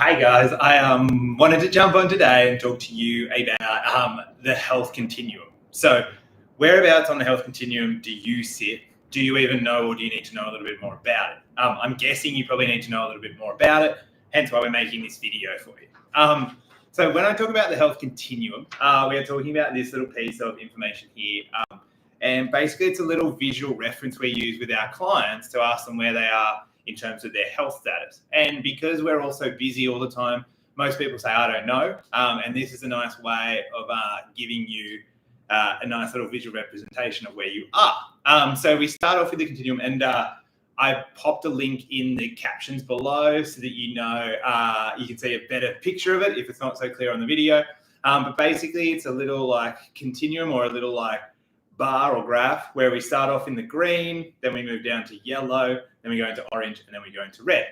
Hi guys, I wanted to jump on today and talk to you about the health continuum. So whereabouts on the health continuum do you sit? Do you even know, or do you need to know a little bit more about it? I'm guessing you probably need to know a little bit more about it, hence why we're making this video for you. So when I talk about the health continuum, we are talking about this little piece of information here. And basically it's a little visual reference we use with our clients to ask them where they are in terms of their health status. And because we're all so busy all the time, most people say, I don't know. And this is a nice way of giving you a nice little visual representation of where you are. So we start off with the continuum, and I popped a link in the captions below so that you can see a better picture of it if it's not so clear on the video. But basically it's a little like continuum, or a little like bar or graph, where we start off in the green, then we move down to yellow, then we go into orange, and then we go into red.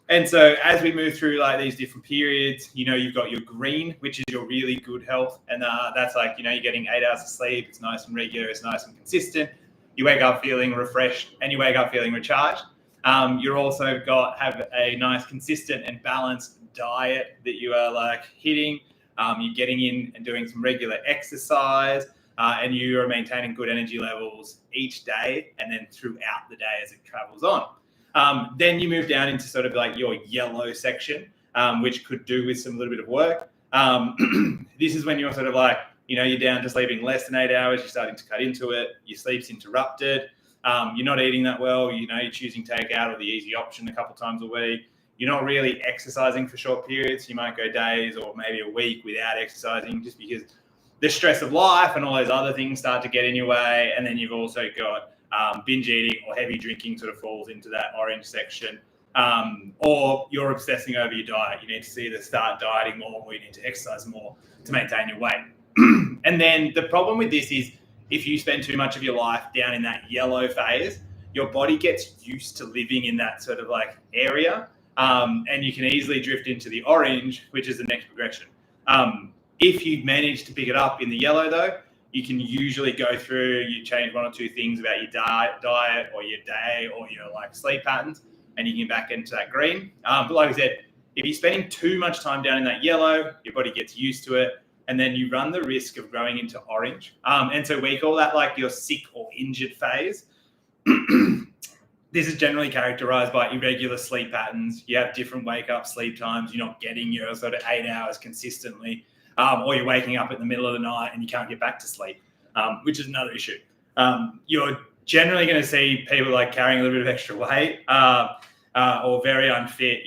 And so as we move through like these different periods, you've got your green, which is your really good health. And that's like, you're getting 8 hours of sleep. It's nice and regular. It's nice and consistent. You wake up feeling refreshed and you wake up feeling recharged. You're also have a nice, consistent and balanced diet that you are like hitting. You're getting in and doing some regular exercise. And you are maintaining good energy levels each day and then throughout the day as it travels on. Then you move down into sort of like your yellow section, which could do with some little bit of work. This is when you're sort of like, you're down to sleeping less than 8 hours. You're starting to cut into it. Your sleep's interrupted. You're not eating that well. You're choosing takeout or the easy option a couple times a week. You're not really exercising for short periods. You might go days or maybe a week without exercising just because the stress of life and all those other things start to get in your way. And then you've also got binge eating or heavy drinking sort of falls into that orange section. Or you're obsessing over your diet. You need to either start dieting more, or you need to exercise more to maintain your weight. And then the problem with this is if you spend too much of your life down in that yellow phase, your body gets used to living in that sort of like area. And you can easily drift into the orange, which is the next progression. If you've managed to pick it up in the yellow though, you can usually go through, you change one or two things about your diet or your day or your like sleep patterns, and you can get back into that green. But like I said, if you're spending too much time down in that yellow, your body gets used to it, and then you run the risk of growing into orange. And so we call that like your sick or injured phase. This is generally characterized by irregular sleep patterns. You have different wake up sleep times. You're not getting your sort of 8 hours consistently. Or you're waking up in the middle of the night and you can't get back to sleep, which is another issue. You're generally going to see people like carrying a little bit of extra weight or very unfit,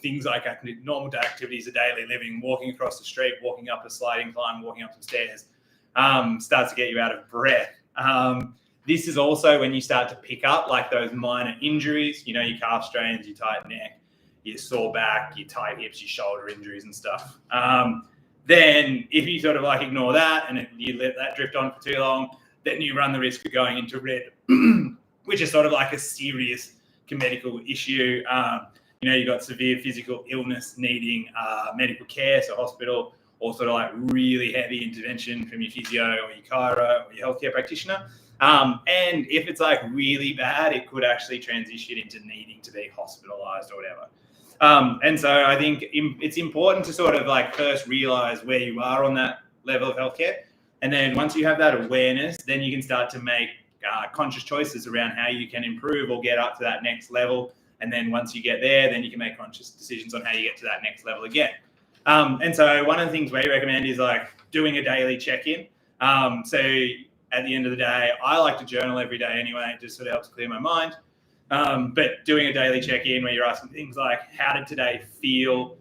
things like normal activities of daily living, walking across the street, walking up a sliding incline, walking up some stairs, starts to get you out of breath. This is also when you start to pick up like those minor injuries, your calf strains, your tight neck, your sore back, your tight hips, your shoulder injuries and stuff. Then if you sort of like ignore that and you let that drift on for too long, then you run the risk of going into red, which is sort of like a serious medical issue. You've got severe physical illness needing medical care, so hospital, or sort of like really heavy intervention from your physio or your chiro or your healthcare practitioner. And if it's like really bad, it could actually transition into needing to be hospitalized or whatever. And so I think it's important to sort of like first realize where you are on that level of healthcare. And then once you have that awareness, then you can start to make conscious choices around how you can improve or get up to that next level. And then once you get there, then you can make conscious decisions on how you get to that next level again. And so one of the things we recommend is like doing a daily check-in. So at the end of the day, I like to journal every day anyway. It just sort of helps clear my mind. But doing a daily check-in where you're asking things like, how did today feel?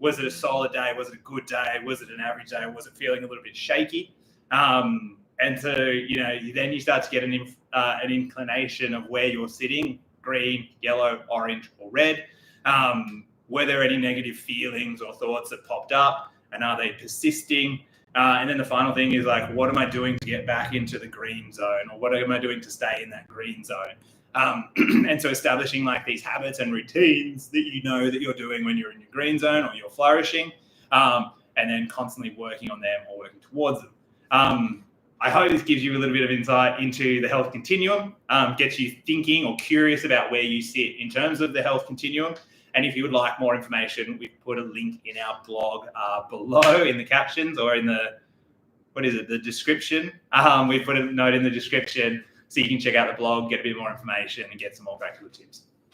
Was it a solid day? Was it a good day? Was it an average day? Was it feeling a little bit shaky? And so, then you start to get an inclination of where you're sitting, green, yellow, orange, or red. Were there any negative feelings or thoughts that popped up, and are they persisting? And then the final thing is like, what am I doing to get back into the green zone, or what am I doing to stay in that green zone? And so establishing like these habits and routines that that you're doing when you're in your green zone or you're flourishing, and then constantly working on them or working towards them. I hope this gives you a little bit of insight into the health continuum, gets you thinking or curious about where you sit in terms of the health continuum, And if you would like more information, we've put a link in our blog below in the captions or in the description. We've put a note in the description so you can check out the blog, get a bit more information, and get some more practical tips.